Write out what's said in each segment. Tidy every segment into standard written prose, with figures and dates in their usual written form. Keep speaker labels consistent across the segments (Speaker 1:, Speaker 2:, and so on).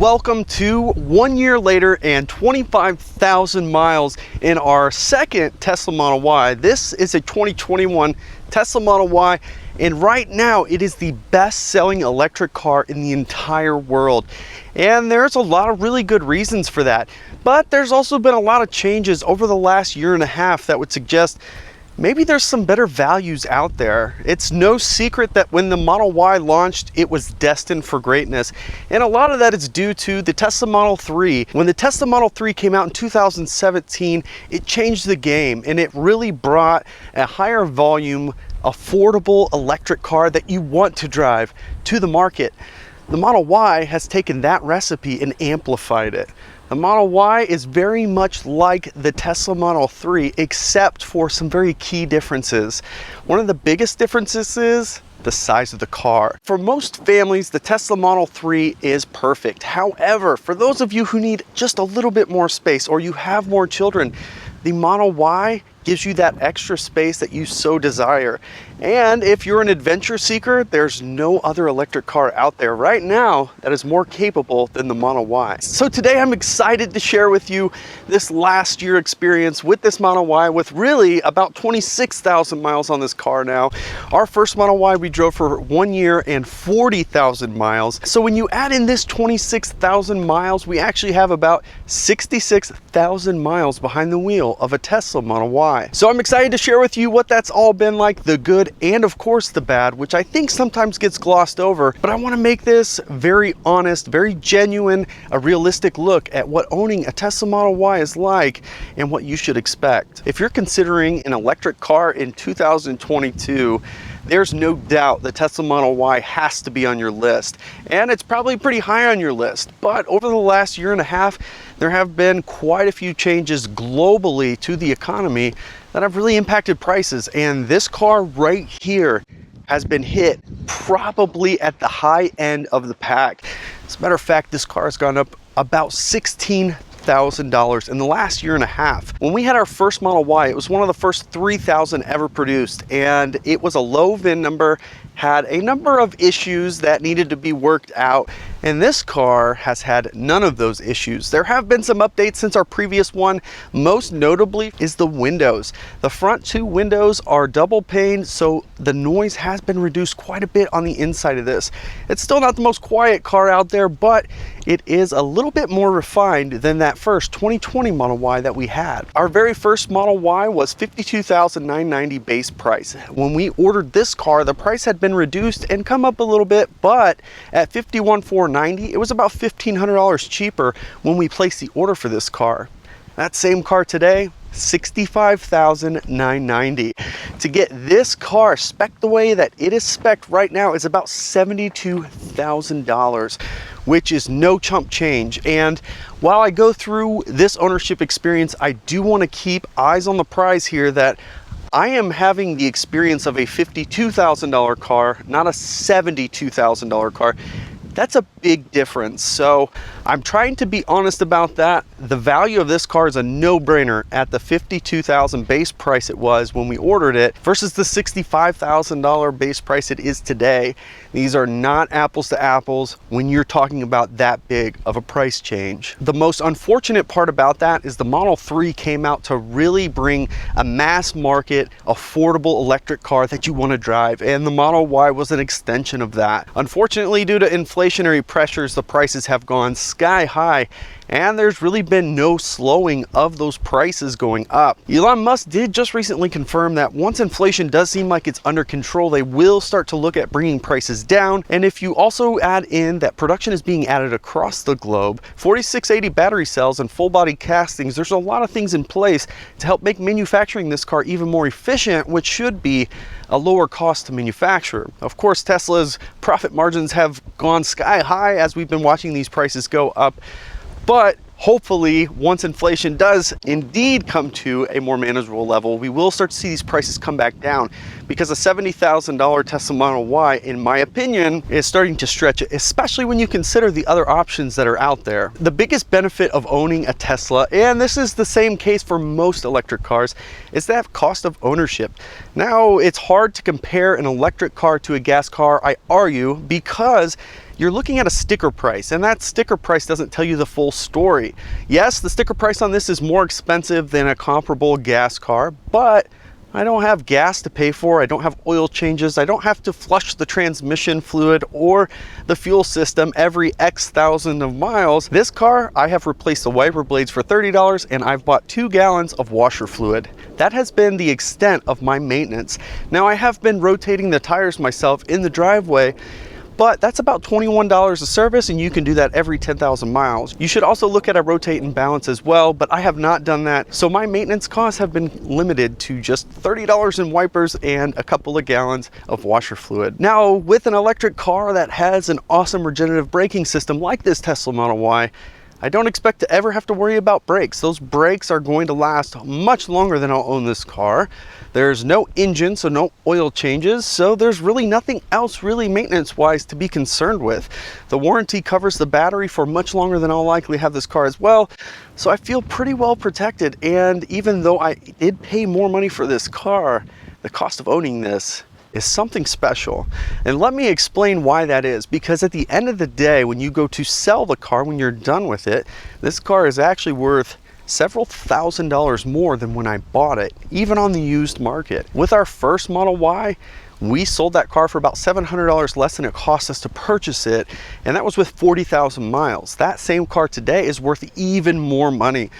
Speaker 1: Welcome to 1 year later and 25,000 miles in our second Tesla Model Y. This is a 2021 Tesla Model Y, and right now it is the best-selling electric car in the entire world. And there's a lot of really good reasons for that. But there's also been a lot of changes over the last year and a half that would suggest maybe there's some better values out there. It's no secret that when the Model Y launched, it was destined for greatness. And a lot of that is due to the Tesla Model 3. When the Tesla Model 3 came out in 2017, it changed the game and it really brought a higher volume, affordable electric car that you want to drive to the market. The Model Y has taken that recipe and amplified it. The Model Y is very much like the Tesla Model 3, except for some very key differences. One of the biggest differences is the size of the car. For most families, the Tesla Model 3 is perfect. However, for those of you who need just a little bit more space or you have more children, the Model Y gives you that extra space that you so desire. And if you're an adventure seeker, there's no other electric car out there right now that is more capable than the Model Y. So today I'm excited to share with you this last year experience with this Model Y, with really about 26,000 miles on this car now. Our first Model Y we drove for 1 year and 40,000 miles. So when you add in this 26,000 miles, we actually have about 66,000 miles behind the wheel of a Tesla Model Y. So I'm excited to share with you what that's all been like, the good and of course the bad, which I think sometimes gets glossed over, but I want to make this very honest, very genuine, a realistic look at what owning a Tesla Model Y is like and what you should expect. If you're considering an electric car in 2022, there's no doubt the Tesla Model Y has to be on your list, and it's probably pretty high on your list. But over the last year and a half, there have been quite a few changes globally to the economy that have really impacted prices, and this car right here has been hit probably at the high end of the pack. As a matter of fact, this car has gone up about $16,000 in the last year and a half. When we had our first Model Y, it was one of the first 3,000 ever produced, and it was a low VIN number, had a number of issues that needed to be worked out, and this car has had none of those issues. There have been some updates since our previous one. Most notably is the windows. The front two windows are double pane, so the noise has been reduced quite a bit on the inside of this. It's still not the most quiet car out there, but it is a little bit more refined than that first 2020 Model Y that we had. Our very first Model Y was $52,990 base price. When we ordered this car, the price had been reduced and come up a little bit, but at $51,490, it was about $1,500 cheaper when we placed the order for this car. That same car today, $65,990. To get this car spec'd the way that it is spec'd right now is about $72,000, which is no chump change. And while I go through this ownership experience, I do want to keep eyes on the prize here, that I am having the experience of a $52,000 car, not a $72,000 car. That's a big difference. So I'm trying to be honest about that. The value of this car is a no-brainer at the $52,000 base price it was when we ordered it versus the $65,000 base price it is today. These are not apples to apples when you're talking about that big of a price change. The most unfortunate part about that is the Model 3 came out to really bring a mass market, affordable electric car that you want to drive, and the Model Y was an extension of that. Unfortunately, due to inflationary pressures, the prices have gone sky high, and there's really been no slowing of those prices going up. Elon Musk did just recently confirm that once inflation does seem like it's under control, they will start to look at bringing prices down. And if you also add in that production is being added across the globe, 4680 battery cells and full body castings, there's a lot of things in place to help make manufacturing this car even more efficient, which should be a lower cost to manufacture. Of course, Tesla's profit margins have gone sky high as we've been watching these prices go up. But hopefully, once inflation does indeed come to a more manageable level, we will start to see these prices come back down, because a $70,000 Tesla Model Y, in my opinion, is starting to stretch it, especially when you consider the other options that are out there. The biggest benefit of owning a Tesla, and this is the same case for most electric cars, is that cost of ownership. Now, it's hard to compare an electric car to a gas car, I argue, because you're looking at a sticker price, and that sticker price doesn't tell you the full story. Yes, the sticker price on this is more expensive than a comparable gas car, but I don't have gas to pay for, I don't have oil changes, I don't have to flush the transmission fluid or the fuel system every X thousand of miles. This car, I have replaced the wiper blades for $30 and I've bought 2 gallons of washer fluid. That has been the extent of my maintenance. Now I have been rotating the tires myself in the driveway, but that's about $21 a service, and you can do that every 10,000 miles. You should also look at a rotate and balance as well, but I have not done that. So my maintenance costs have been limited to just $30 in wipers and a couple of gallons of washer fluid. Now, with an electric car that has an awesome regenerative braking system like this Tesla Model Y, I don't expect to ever have to worry about brakes. Those brakes are going to last much longer than I'll own this car. There's no engine, so no oil changes, so there's really nothing else really maintenance-wise to be concerned with. The warranty covers the battery for much longer than I'll likely have this car as well, so I feel pretty well protected. And even though I did pay more money for this car, the cost of owning this is something special. And let me explain why that is, because at the end of the day, when you go to sell the car, when you're done with it, this car is actually worth several $1,000s more than when I bought it, even on the used market. With our first Model Y, we sold that car for about $700 less than it cost us to purchase it, and that was with 40,000 miles. That same car today is worth even more money.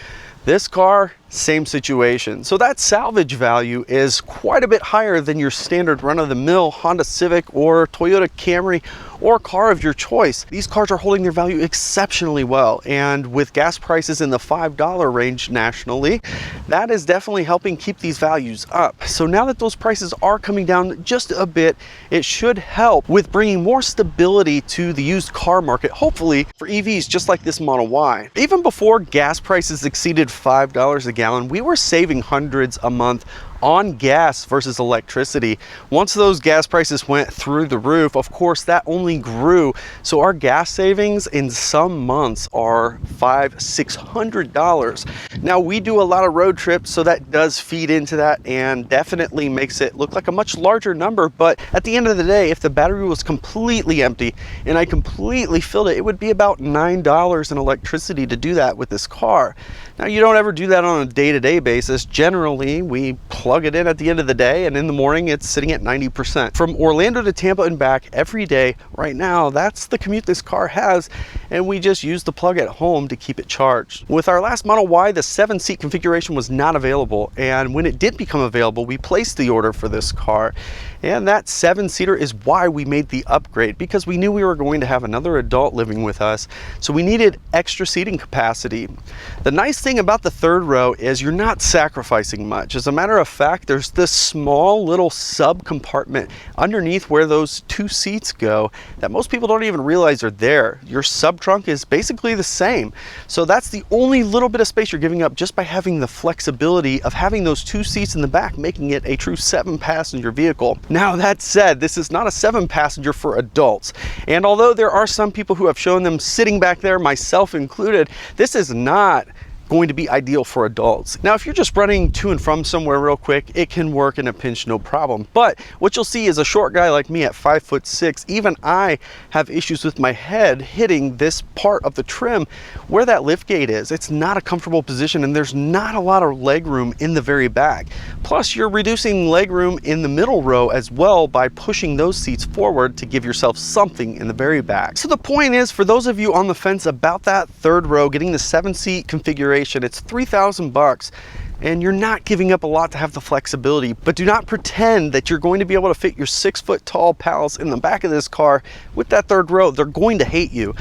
Speaker 1: This car, same situation. So that salvage value is quite a bit higher than your standard run-of-the-mill Honda Civic or Toyota Camry or car of your choice. These cars are holding their value exceptionally well, and with gas prices in the $5 range nationally, that is definitely helping keep these values up. So now that those prices are coming down just a bit, it should help with bringing more stability to the used car market, hopefully for EVs just like this Model Y. Even before gas prices exceeded $5 a gallon, we were saving hundreds a month on gas versus electricity. Once those gas prices went through the roof, of course, that only grew. So our gas savings in some months are $500–600. Now, we do a lot of road trips, so that does feed into that and definitely makes it look like a much larger number. But at the end of the day, if the battery was completely empty and I completely filled it, it would be about $9 in electricity to do that with this car. Now, you don't ever do that on a day-to-day basis. Generally, we plug it in at the end of the day, and in the morning it's sitting at 90%. From Orlando to Tampa and back every day right now, that's the commute this car has, and we just use the plug at home to keep it charged. With our last Model Y, the 7-seat configuration was not available, and when it did become available, we placed the order for this car. And that 7-seater is why we made the upgrade, because we knew we were going to have another adult living with us, so we needed extra seating capacity. The nice thing about the third row is you're not sacrificing much. As a matter of fact, there's this small little sub compartment underneath where those 2 seats go that most people don't even realize are there. Your sub trunk is basically the same. So that's the only little bit of space you're giving up just by having the flexibility of having those 2 seats in the back, making it a true 7-passenger vehicle. Now, that said, this is not a 7-passenger for adults. And although there are some people who have shown them sitting back there, myself included, this is not going to be ideal for adults. Now, if you're just running to and from somewhere real quick, it can work in a pinch, no problem. But what you'll see is a short guy like me at 5'6", even I have issues with my head hitting this part of the trim where that lift gate is. It's not a comfortable position, and there's not a lot of leg room in the very back. Plus, you're reducing leg room in the middle row as well by pushing those seats forward to give yourself something in the very back. So the point is, for those of you on the fence about that third row, getting the 7-seat configuration, it's $3,000, and you're not giving up a lot to have the flexibility. But do not pretend that you're going to be able to fit your 6-foot-tall pals in the back of this car with that third row. They're going to hate you.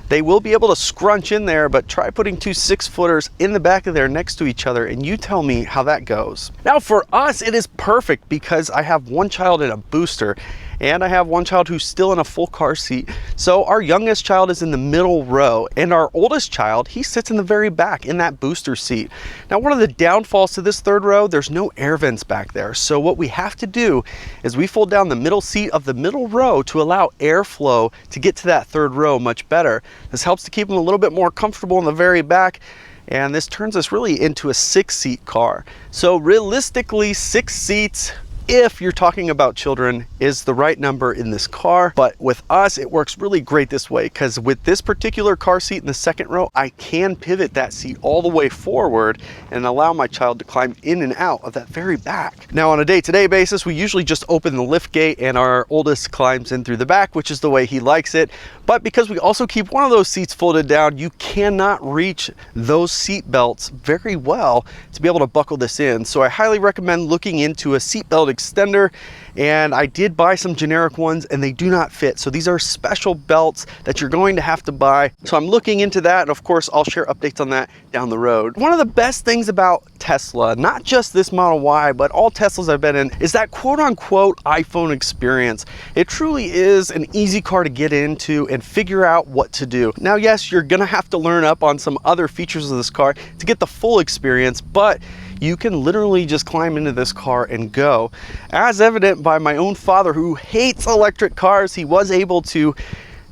Speaker 1: They will be able to scrunch in there, but try putting 2 6-footers in the back of there next to each other, and you tell me how that goes. Now, for us, it is perfect because I have one child in a booster, and I have one child who's still in a full car seat. So our youngest child is in the middle row, and our oldest child, he sits in the very back in that booster seat. Now, one of the downfalls to this third row, there's no air vents back there. So what we have to do is we fold down the middle seat of the middle row to allow airflow to get to that third row much better. This helps to keep them a little bit more comfortable in the very back, and this turns us really into a 6-seat car. So realistically, 6 seats if you're talking about children, is the right number in this car. But with us, it works really great this way, because with this particular car seat in the second row, I can pivot that seat all the way forward and allow my child to climb in and out of that very back. Now, on a day-to-day basis, we usually just open the lift gate and our oldest climbs in through the back, which is the way he likes it. But because we also keep one of those seats folded down, you cannot reach those seat belts very well to be able to buckle this in. So I highly recommend looking into a seat belt extender, and I did buy some generic ones and they do not fit. So these are special belts that you're going to have to buy. So I'm looking into that, and of course I'll share updates on that down the road. One of the best things about Tesla, not just this Model Y, but all Teslas I've been in, is that quote-unquote iPhone experience. It truly is an easy car to get into and figure out what to do. Now, yes, you're gonna have to learn up on some other features of this car to get the full experience, but you can literally just climb into this car and go. As evident by my own father, who hates electric cars, he was able to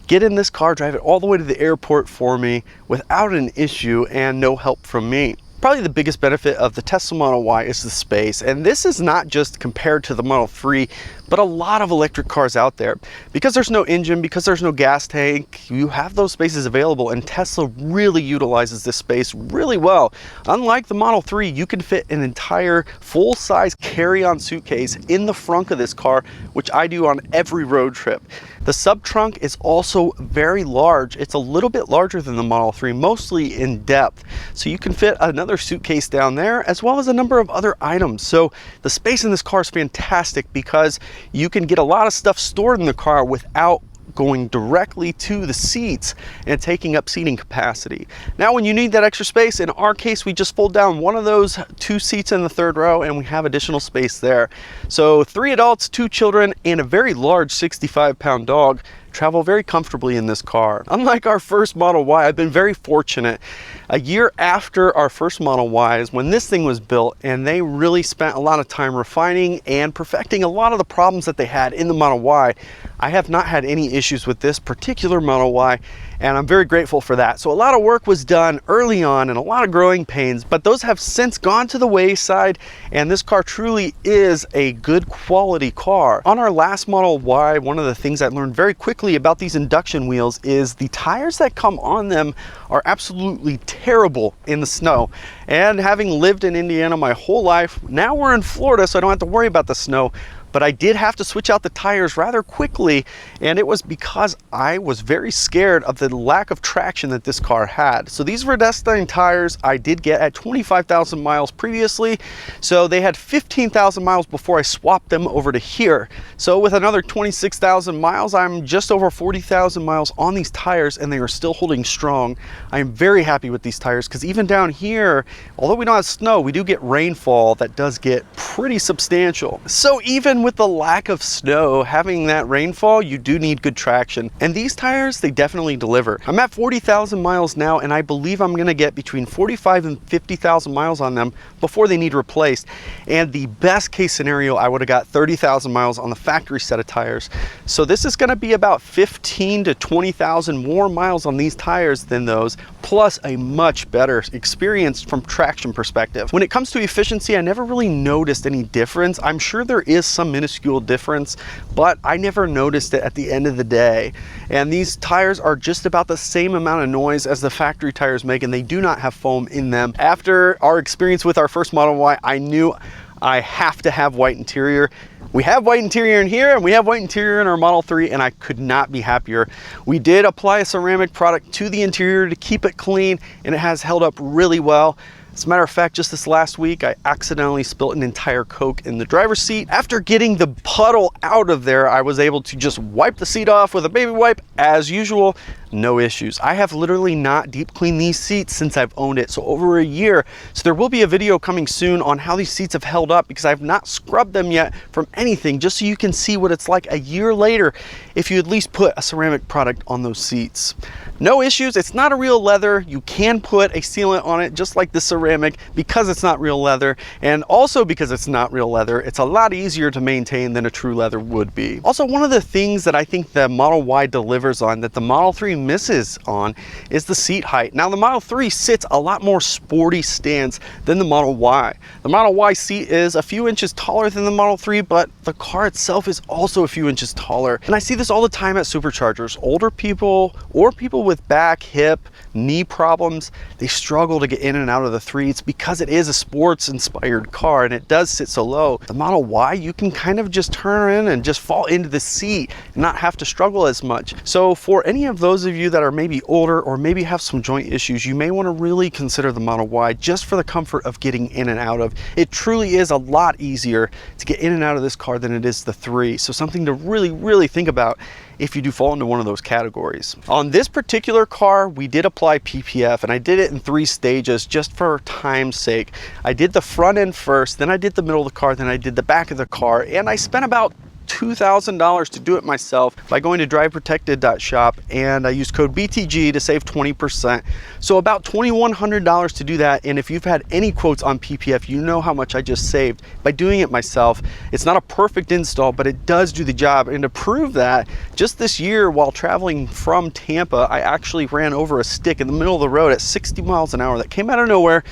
Speaker 1: get in this car, drive it all the way to the airport for me without an issue and no help from me. Probably the biggest benefit of the Tesla Model Y is the space, and this is not just compared to the Model 3, but a lot of electric cars out there. Because there's no engine, because there's no gas tank, you have those spaces available, and Tesla really utilizes this space really well. Unlike the Model 3, you can fit an entire full-size carry-on suitcase in the front of this car, which I do on every road trip. The sub trunk is also very large. It's a little bit larger than the Model 3, mostly in depth. So you can fit another suitcase down there, as well as a number of other items. So the space in this car is fantastic because you can get a lot of stuff stored in the car without going directly to the seats and taking up seating capacity. Now, when you need that extra space, in our case, we just fold down one of those 2 seats in the third row and we have additional space there. So 3 adults, 2 children, and a very large 65-pound dog travel very comfortably in this car. Unlike our first Model Y, I've been very fortunate. A year after our first Model Y is when this thing was built, and they really spent a lot of time refining and perfecting a lot of the problems that they had in the Model Y. I have not had any issues with this particular Model Y, and I'm very grateful for that. So a lot of work was done early on and a lot of growing pains, but those have since gone to the wayside, and this car truly is a good quality car. On our last Model Y, one of the things I learned very quickly about these induction wheels is the tires that come on them are absolutely terrible in the snow. And having lived in Indiana my whole life, now we're in Florida, so I don't have to worry about the snow. But I did have to switch out the tires rather quickly, and it was because I was very scared of the lack of traction that this car had. So these Redestine tires I did get at 25,000 miles previously, so they had 15,000 miles before I swapped them over to here. So with another 26,000 miles, I'm just over 40,000 miles on these tires, and they are still holding strong. I am very happy with these tires, because even down here, although we don't have snow, we do get rainfall that does get pretty substantial. So even with the lack of snow, having that rainfall, you do need good traction. And these tires, they definitely deliver. I'm at 40,000 miles now, and I believe I'm gonna get between 45 and 50,000 miles on them before they need replaced. And the best case scenario, I would have got 30,000 miles on the factory set of tires. So this is gonna be about 15 to 20,000 more miles on these tires than those, plus a much better experience from traction perspective. When it comes to efficiency, I never really noticed any difference. I'm sure there is some minuscule difference, but I never noticed it at the end of the day. And these tires are just about the same amount of noise as the factory tires make, and they do not have foam in them. After our experience with our first Model Y, I knew I have to have white interior. We have white interior in here, and we have white interior in our Model 3, and I could not be happier. We did apply a ceramic product to the interior to keep it clean, and it has held up really well. As a matter of fact, just this last week, I accidentally spilled an entire Coke in the driver's seat. After getting the puddle out of there, I was able to just wipe the seat off with a baby wipe as usual. No issues. I have literally not deep cleaned these seats since I've owned it, so over a year. So there will be a video coming soon on how these seats have held up, because I've not scrubbed them yet from anything, just so you can see what it's like a year later if you at least put a ceramic product on those seats. No issues. It's not a real leather. You can put a sealant on it just like the ceramic, because it's not real leather, and also because it's not real leather, it's a lot easier to maintain than a true leather would be. Also, one of the things that I think the Model Y delivers on that the Model 3 misses on is the seat height. Now the Model 3 sits a lot more sporty stance than the Model Y. The Model Y seat is a few inches taller than the Model 3, but the car itself is also a few inches taller. And I see this all the time at Superchargers. Older people or people with back, hip, knee problems, they struggle to get in and out of the 3. It's because it is a sports inspired car and it does sit so low. The Model Y, you can kind of just turn in and just fall into the seat and not have to struggle as much. So for any of those of you that are maybe older or maybe have some joint issues, you may want to really consider the Model Y just for the comfort of getting in and out of. It truly is a lot easier to get in and out of this car than it is the 3. So something to really think about if you do fall into one of those categories. On this particular car, we did apply PPF, and I did it in 3 stages just for time's sake. I did the front end first, then I did the middle of the car, then I did the back of the car, and I spent about $2,000 to do it myself by going to driveprotected.shop, and I used code BTG to save 20%. So about $2,100 to do that. And if you've had any quotes on PPF, you know how much I just saved by doing it myself. It's not a perfect install, but it does do the job. And to prove that, just this year while traveling from Tampa, I actually ran over a stick in the middle of the road at 60 miles an hour that came out of nowhere,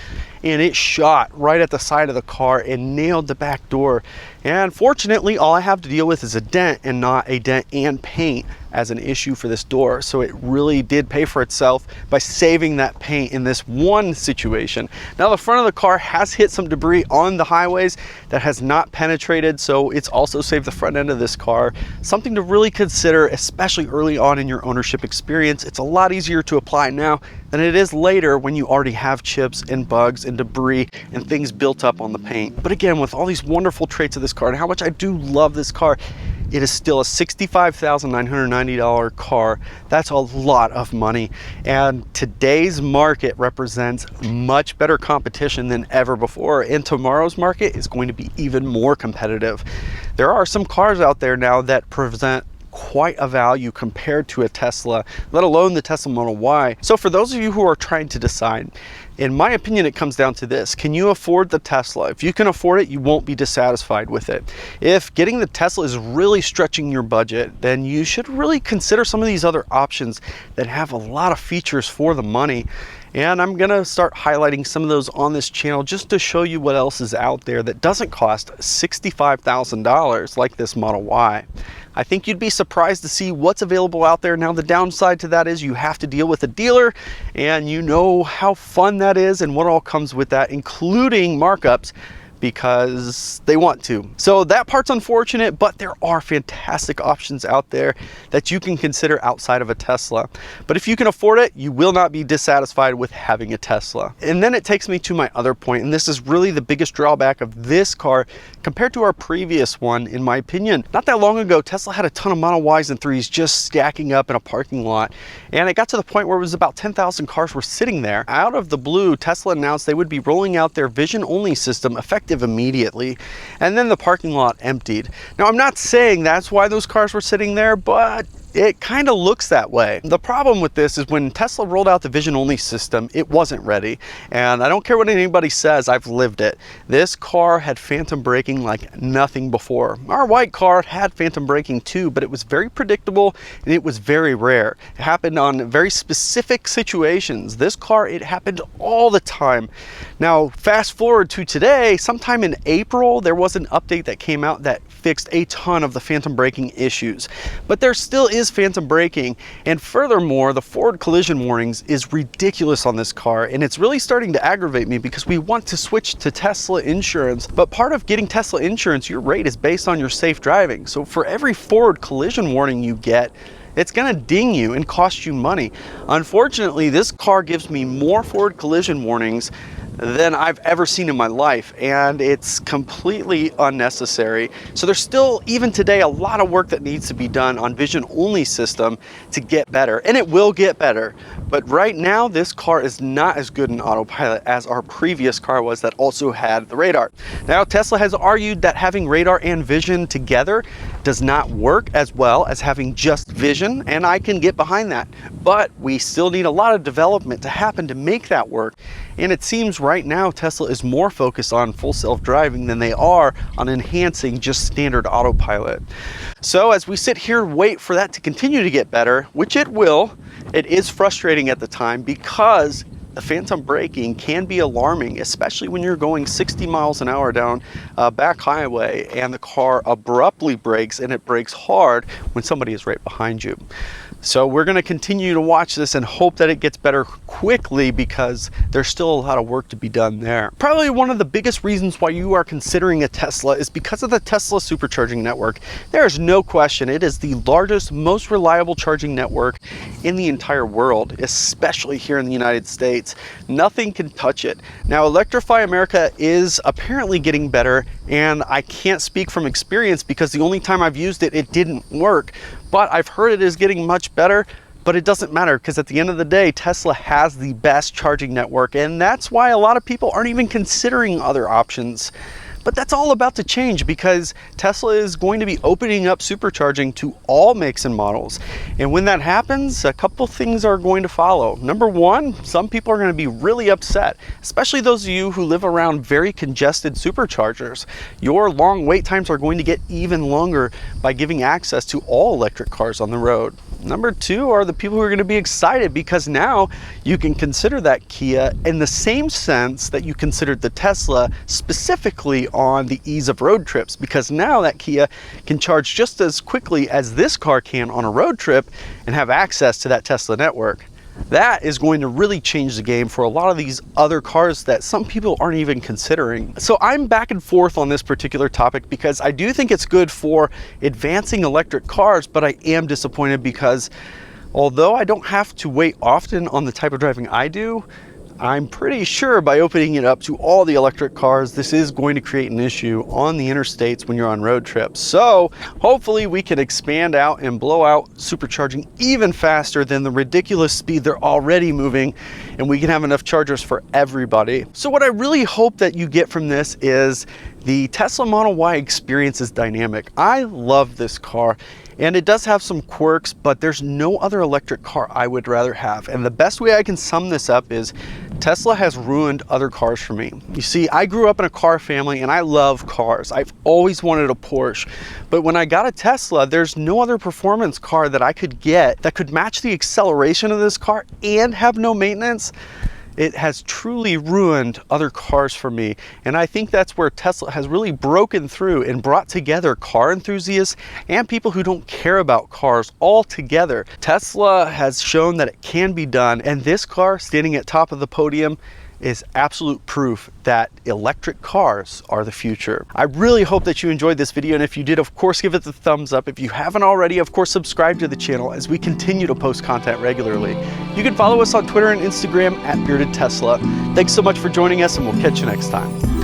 Speaker 1: and it shot right at the side of the car and nailed the back door. And fortunately, all I have to deal with is a dent and not a dent and paint as an issue for this door. So it really did pay for itself by saving that paint in this one situation. Now the front of the car has hit some debris on the highways that has not penetrated, so it's also saved the front end of this car. Something to really consider, especially early on in your ownership experience. It's a lot easier to apply now than it is later when you already have chips and bugs and debris and things built up on the paint. But again, with all these wonderful traits of this car and how much I do love this car, it is still a $65,990 car. That's a lot of money. And today's market represents much better competition than ever before. And tomorrow's market is going to be even more competitive. There are some cars out there now that present quite a value compared to a Tesla, let alone the Tesla Model Y. So for those of you who are trying to decide, in my opinion, it comes down to this. Can you afford the Tesla? If you can afford it, you won't be dissatisfied with it. If getting the Tesla is really stretching your budget, then you should really consider some of these other options that have a lot of features for the money. And I'm gonna start highlighting some of those on this channel just to show you what else is out there that doesn't cost $65,000 like this Model Y. I think you'd be surprised to see what's available out there. Now the downside to that is you have to deal with a dealer, and you know how fun that is and what all comes with that, including markups, because they want to. So that part's unfortunate, but there are fantastic options out there that you can consider outside of a Tesla. But if you can afford it, you will not be dissatisfied with having a Tesla. And then it takes me to my other point, and this is really the biggest drawback of this car compared to our previous one, in my opinion. Not that long ago, Tesla had a ton of Model Ys and 3s just stacking up in a parking lot, and it got to the point where it was about 10,000 cars were sitting there. Out of the blue, Tesla announced they would be rolling out their vision-only system effective immediately, and then the parking lot emptied. Now I'm not saying that's why those cars were sitting there, but it kind of looks that way. The problem with this is when Tesla rolled out the vision-only system, it wasn't ready. And I don't care what anybody says, I've lived it. This car had phantom braking like nothing before. Our white car had phantom braking too, but it was very predictable and it was very rare. It happened on very specific situations. This car, it happened all the time. Now, fast forward to today, sometime in April, there was an update that came out that fixed a ton of the phantom braking issues. But there still is phantom braking, and furthermore, the forward collision warnings is ridiculous on this car, and it's really starting to aggravate me because we want to switch to Tesla insurance, but part of getting Tesla insurance, your rate is based on your safe driving. So for every forward collision warning you get, it's gonna ding you and cost you money. Unfortunately, this car gives me more forward collision warnings than I've ever seen in my life, and it's completely unnecessary. So there's still, even today, a lot of work that needs to be done on vision only system to get better, and it will get better. But right now, this car is not as good in autopilot as our previous car was that also had the radar. Now, Tesla has argued that having radar and vision together does not work as well as having just vision, and I can get behind that. But we still need a lot of development to happen to make that work. And it seems right now Tesla is more focused on full self-driving than they are on enhancing just standard autopilot. So as we sit here and wait for that to continue to get better, which it will, it is frustrating at the time because the phantom braking can be alarming, especially when you're going 60 miles an hour down a back highway and the car abruptly brakes, and it brakes hard when somebody is right behind you. So we're going to continue to watch this and hope that it gets better quickly because there's still a lot of work to be done there. Probably one of the biggest reasons why you are considering a Tesla is because of the Tesla Supercharging network. There is no question it is the largest, most reliable charging network in the entire world, especially here in the United States. Nothing can touch it. Now, Electrify America is apparently getting better, and I can't speak from experience because the only time I've used it, it didn't work. But I've heard it is getting much better, but it doesn't matter because at the end of the day, Tesla has the best charging network, and that's why a lot of people aren't even considering other options. But that's all about to change because Tesla is going to be opening up supercharging to all makes and models. And when that happens, a couple things are going to follow. Number one, some people are going to be really upset, especially those of you who live around very congested superchargers. Your long wait times are going to get even longer by giving access to all electric cars on the road. Number two are the people who are going to be excited because now you can consider that Kia in the same sense that you considered the Tesla, specifically on the ease of road trips, because now that Kia can charge just as quickly as this car can on a road trip and have access to that Tesla network. That is going to really change the game for a lot of these other cars that some people aren't even considering. So I'm back and forth on this particular topic because I do think it's good for advancing electric cars, but I am disappointed because although I don't have to wait often on the type of driving I do, I'm pretty sure by opening it up to all the electric cars, this is going to create an issue on the interstates when you're on road trips. So hopefully we can expand out and blow out supercharging even faster than the ridiculous speed they're already moving, and we can have enough chargers for everybody. So what I really hope that you get from this is the Tesla Model Y experience is dynamic. I love this car. And it does have some quirks, but there's no other electric car I would rather have. And the best way I can sum this up is Tesla has ruined other cars for me. You see, I grew up in a car family and I love cars. I've always wanted a Porsche. But when I got a Tesla, there's no other performance car that I could get that could match the acceleration of this car and have no maintenance. It has truly ruined other cars for me. And I think that's where Tesla has really broken through and brought together car enthusiasts and people who don't care about cars all together. Tesla has shown that it can be done, and this car standing at top of the podium is absolute proof that electric cars are the future. I really hope that you enjoyed this video, and if you did, of course, give it the thumbs up. If you haven't already, of course, subscribe to the channel as we continue to post content regularly. You can follow us on Twitter and Instagram at Bearded Tesla. Thanks so much for joining us, and we'll catch you next time.